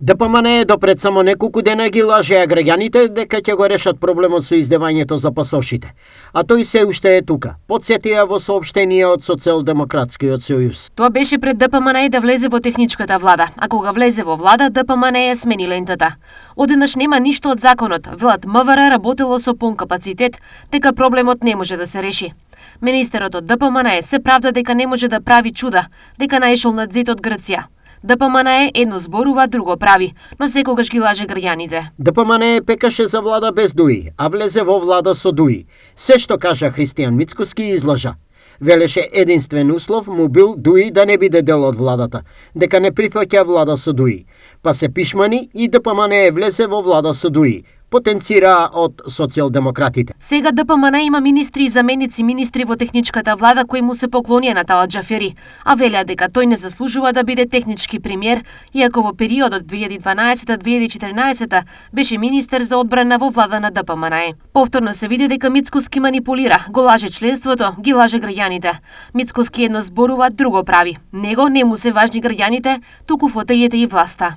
ДПМН допред само неколку дена ги лажеа граѓаните дека ќе го решат проблемот со издевањето за пасошите. А тој се уште е тука. Потсетија во соопштение од Социјалдемократскиот сојуз. Тоа беше пред ДПМН да влезе во техничката влада, а кога влезе во влада, ДПМН ја смени лентата. Одеднаш нема ништо од законот, велат МВР работело со полн капацитет, дека проблемот не може да се реши. Министерот од ДПМН се правда дека не може да прави чуда, дека наишол над зид од Грција. ДПМН едно зборува, друго прави, но секогаш ги лаже граѓаните. ДПМН пекаше за влада без Дуи, а влезе во влада со Дуи. Се што кажа Христијан Мицкоски излажа. Велеше единствен услов му бил Дуи да не биде дел од владата, дека не прифаќа влада со Дуи. Па се пишмани и ДПМН влезе во влада со Дуи, потенцира од социјалдемократите. Сега ДПМН има министри и заменици министри во техничката влада кои му се поклонија на Талат Џафери, а велеа дека тој не заслужува да биде технички премиер, иако во периодот 2012-2014 беше министер за одбрана во влада на ДПМН. Повторно се види дека Мицкоски манипулира, го лаже членството, ги лаже граѓаните. Мицкоски едно зборува, друго прави. Него не му се важни граѓаните, туку фотејите и власта.